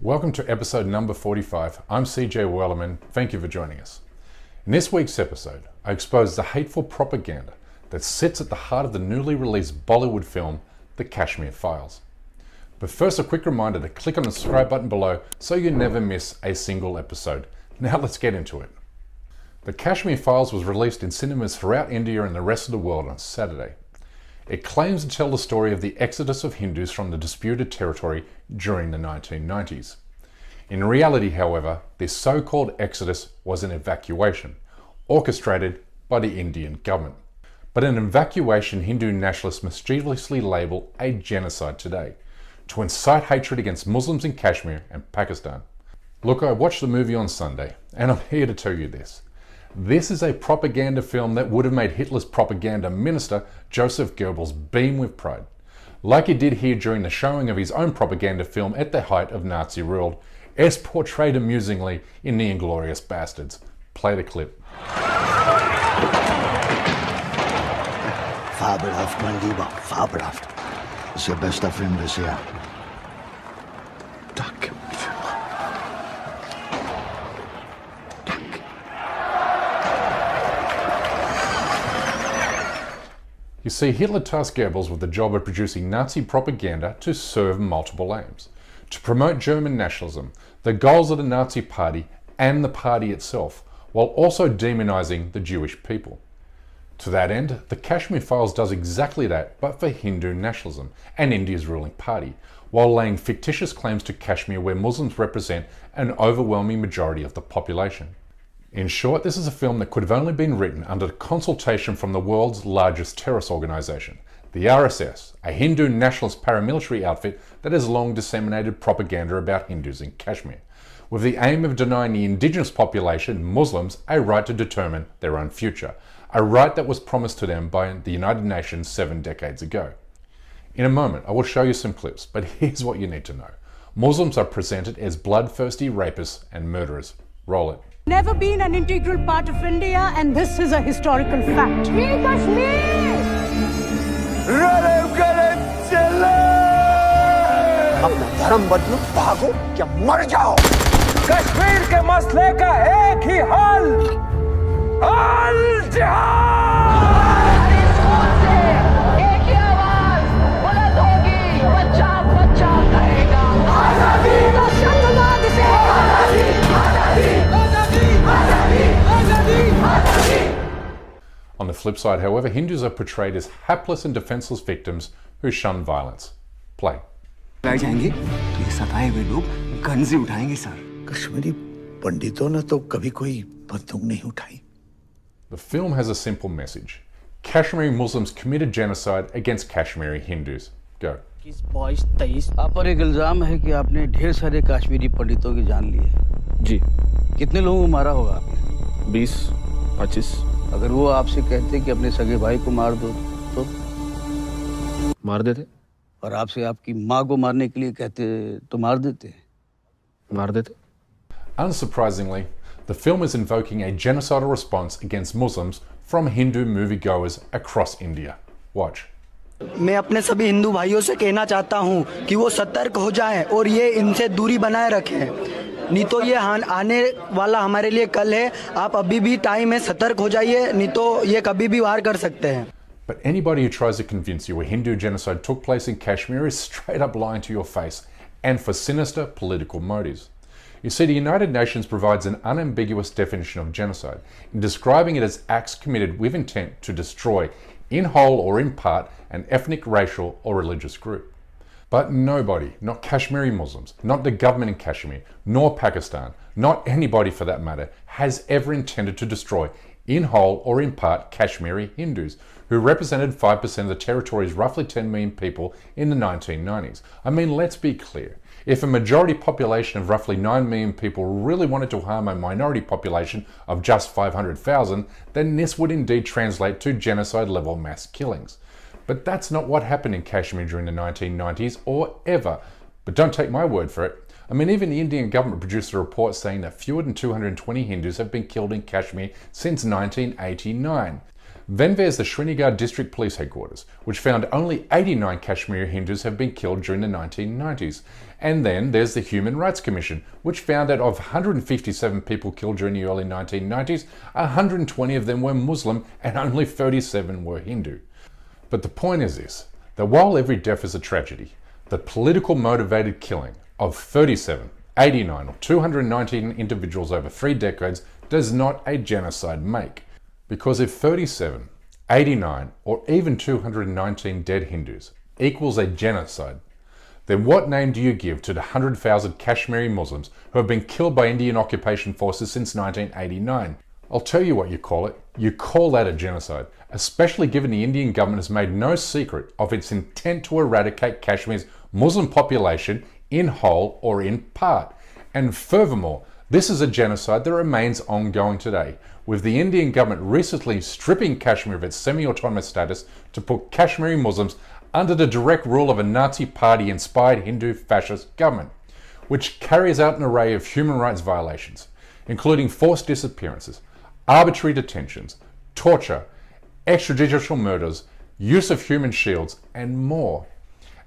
Welcome to episode number 45. I'm CJ Wellerman. Thank you for joining us. In this week's episode, I expose the hateful propaganda that sits at the heart of the newly released Bollywood film, The Kashmir Files. But first, a quick reminder to click on the subscribe button below so you never miss a single episode. Now let's get into it. The Kashmir Files was released in cinemas throughout India and the rest of the world on Saturday. It claims to tell the story of the exodus of Hindus from the disputed territory during the 1990s. In reality, however, this so-called exodus was an evacuation, orchestrated by the Indian government. But an evacuation Hindu nationalists mischievously label a genocide today, to incite hatred against Muslims in Kashmir and Pakistan. Look, I watched the movie on Sunday, and I'm here to tell you this. This is a propaganda film that would have made Hitler's propaganda minister, Joseph Goebbels, beam with pride. Like he did here during the showing of his own propaganda film at the height of Nazi rule, as portrayed amusingly in The Inglourious Bastards. Play the clip. Fabelhaft, mein Lieber, fabelhaft. Das ist Ihr bester Film bisher. Danke, mein Führer. Danke. You see, Hitler tasked Goebbels with the job of producing Nazi propaganda to serve multiple aims. To promote German nationalism, the goals of the Nazi party and the party itself, while also demonizing the Jewish people. To that end, the Kashmir Files does exactly that, but for Hindu nationalism and India's ruling party, while laying fictitious claims to Kashmir where Muslims represent an overwhelming majority of the population. In short, this is a film that could have only been written under consultation from the world's largest terrorist organization, the RSS, a Hindu nationalist paramilitary outfit that has long disseminated propaganda about Hindus in Kashmir, with the aim of denying the indigenous population, Muslims, a right to determine their own future, a right that was promised to them by the United Nations 7 decades ago. In a moment, I will show you some clips, but here's what you need to know. Muslims are presented as bloodthirsty rapists and murderers. Roll it. Never been an integral part of India, and this is a historical fact. Free Kashmir! अपना धर्म बदलो, भागो या मर जाओ। कश्मीर के मसले का एक ही हल, अल जिहाद। एक ही आवाज बुलंद होगी, बच्चा बच्चा कहेगा आजादी। तो शब्दवाद से आजादी, आजादी, आजादी, आजादी, आजादी। On the flip side, however, Hindus are portrayed as hapless and defenseless victims who shun violence. Play. जाएंगे तो ये सताए हुए लोग गन से उठाएंगे सर। कश्मीरी पंडितों ने तो कभी कोई बंदूक नहीं उठाई। The film has a simple message. Kashmiri Muslims committed genocide against Kashmiri Hindus. Go. 22-23 आप पर एक इल्जाम है कि आपने ढेर सारे कश्मीरी पंडितों की जान ली है। जी। कितने लोगों को मारा होगा आपने? 20-25। अगर वो आपसे कहते कि अपने सगे भाई को मार दो तो मार देते। और आपसे आपकी माँ को मारने के लिए कहते तो मार देते। मार देते। Unsurprisingly, the film is invoking a genocidal response against Muslims from Hindu moviegoers across India. Watch. मैं अपने सभी हिंदू भाइयों से कहना चाहता हूं कि वो सतर्क हो जाएं और ये इनसे दूरी बनाए रखें। नहीं तो ये आने वाला हमारे लिए कल है। आप अभी भी टाइम है, सतर्क हो जाइए, नहीं तो ये कभी भी वार कर सकते हैं। But anybody who tries to convince you a Hindu genocide took place in Kashmir is straight up lying to your face, and for sinister political motives. You see, the United Nations provides an unambiguous definition of genocide in describing it as acts committed with intent to destroy, in whole or in part, an ethnic, racial or religious group. But nobody, not Kashmiri Muslims, not the government in Kashmir, nor Pakistan, not anybody for that matter, has ever intended to destroy, in whole or in part, Kashmiri Hindus, who represented 5% of the territory's roughly 10 million people in the 1990s. I mean, let's be clear. If a majority population of roughly 9 million people really wanted to harm a minority population of just 500,000, then this would indeed translate to genocide-level mass killings. But that's not what happened in Kashmir during the 1990s or ever. But don't take my word for it. I mean, even the Indian government produced a report saying that fewer than 220 Hindus have been killed in Kashmir since 1989. Then there's the Srinagar District Police Headquarters, which found only 89 Kashmiri Hindus have been killed during the 1990s. And then there's the Human Rights Commission, which found that of 157 people killed during the early 1990s, 120 of them were Muslim and only 37 were Hindu. But the point is this, that while every death is a tragedy, the political motivated killing of 37, 89 or 219 individuals over 3 decades does not a genocide make. Because if 37, 89 or even 219 dead Hindus equals a genocide, then what name do you give to the 100,000 Kashmiri Muslims who have been killed by Indian occupation forces since 1989? I'll tell you what you call it. You call that a genocide, especially given the Indian government has made no secret of its intent to eradicate Kashmir's Muslim population in whole or in part. And furthermore, this is a genocide that remains ongoing today, with the Indian government recently stripping Kashmir of its semi-autonomous status to put Kashmiri Muslims under the direct rule of a Nazi party-inspired Hindu fascist government, which carries out an array of human rights violations, including forced disappearances, arbitrary detentions, torture, extrajudicial murders, use of human shields, and more.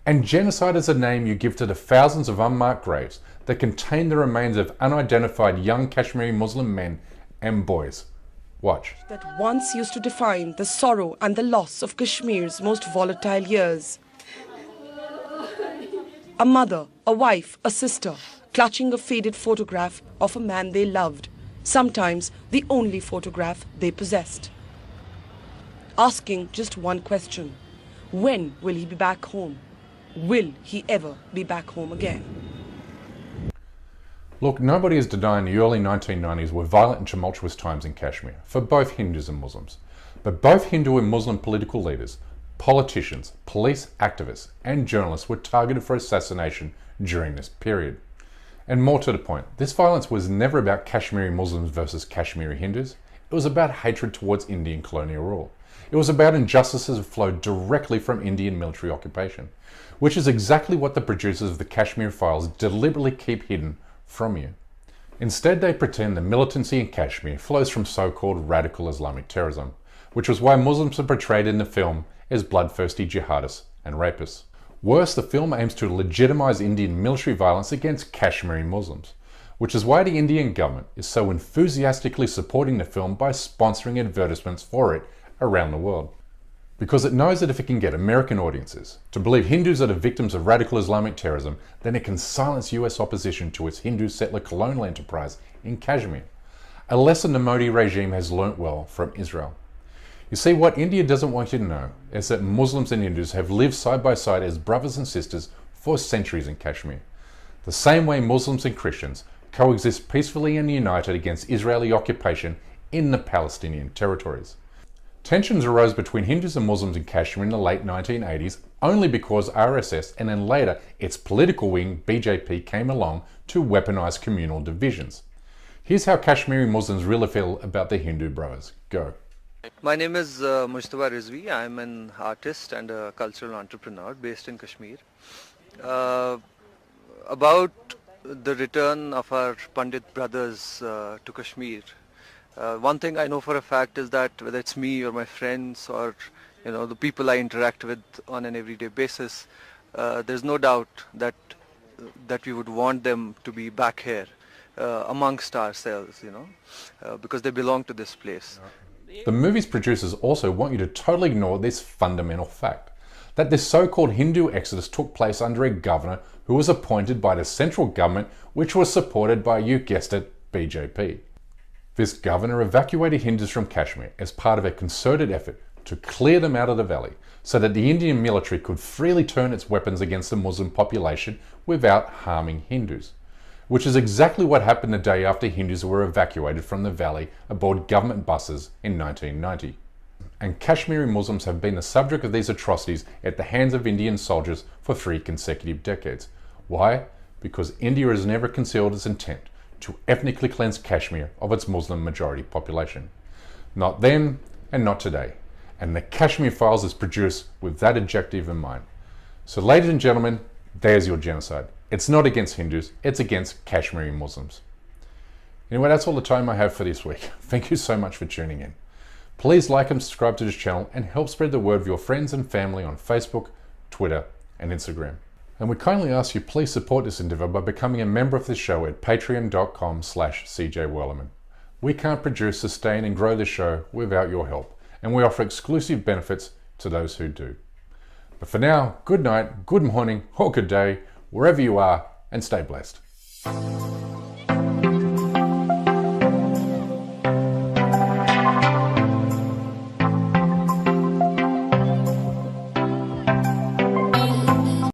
And genocide is a name you give to the thousands of unmarked graves that contain the remains of unidentified young Kashmiri Muslim men and boys. Watch. That once used to define the sorrow and the loss of Kashmir's most volatile years. A mother, a wife, a sister, clutching a faded photograph of a man they loved, sometimes the only photograph they possessed. Asking just one question: when will he be back home? Will he ever be back home again? Look, nobody is denying the early 1990s were violent and tumultuous times in Kashmir for both Hindus and Muslims. But both Hindu and Muslim political leaders, politicians, police activists, and journalists were targeted for assassination during this period. And more to the point, this violence was never about Kashmiri Muslims versus Kashmiri Hindus. It was about hatred towards Indian colonial rule. It was about injustices that flowed directly from Indian military occupation, which is exactly what the producers of the Kashmir Files deliberately keep hidden from you. Instead, they pretend the militancy in Kashmir flows from so-called radical Islamic terrorism, which was why Muslims are portrayed in the film as bloodthirsty jihadists and rapists. Worse, the film aims to legitimize Indian military violence against Kashmiri Muslims, which is why the Indian government is so enthusiastically supporting the film by sponsoring advertisements for it around the world. Because it knows that if it can get American audiences to believe Hindus are the victims of radical Islamic terrorism, then it can silence US opposition to its Hindu settler colonial enterprise in Kashmir. A lesson the Modi regime has learnt well from Israel. You see, what India doesn't want you to know is that Muslims and Hindus have lived side by side as brothers and sisters for centuries in Kashmir. The same way Muslims and Christians coexist peacefully and united against Israeli occupation in the Palestinian territories. Tensions arose between Hindus and Muslims in Kashmir in the late 1980s only because RSS and then later its political wing BJP came along to weaponize communal divisions. Here's how Kashmiri Muslims really feel about their Hindu brothers. Go. My name is Mujtaba Rizvi. I'm an artist and a cultural entrepreneur based in Kashmir. About the return of our Pandit brothers to Kashmir, one thing I know for a fact is that whether it's me or my friends or the people I interact with on an everyday basis, there's no doubt that we would want them to be back here amongst ourselves, because they belong to this place. The movie's producers also want you to totally ignore this fundamental fact, that this so-called Hindu exodus took place under a governor who was appointed by the central government, which was supported by, you guessed it, BJP. This governor evacuated Hindus from Kashmir as part of a concerted effort to clear them out of the valley so that the Indian military could freely turn its weapons against the Muslim population without harming Hindus, which is exactly what happened the day after Hindus were evacuated from the valley aboard government buses in 1990. And Kashmiri Muslims have been the subject of these atrocities at the hands of Indian soldiers for 3 consecutive decades. Why? Because India has never concealed its intent to ethnically cleanse Kashmir of its Muslim majority population. Not then and not today. And the Kashmir Files is produced with that objective in mind. So ladies and gentlemen, there's your genocide. It's not against Hindus, it's against Kashmiri Muslims. Anyway, that's all the time I have for this week. Thank you so much for tuning in. Please like and subscribe to this channel and help spread the word of your friends and family on Facebook, Twitter and Instagram. And we kindly ask you please support this endeavour by becoming a member of the show at patreon.com/CJWellerman. We can't produce, sustain and grow this show without your help, and we offer exclusive benefits to those who do. But for now, good night, good morning or good day, wherever you are, and stay blessed.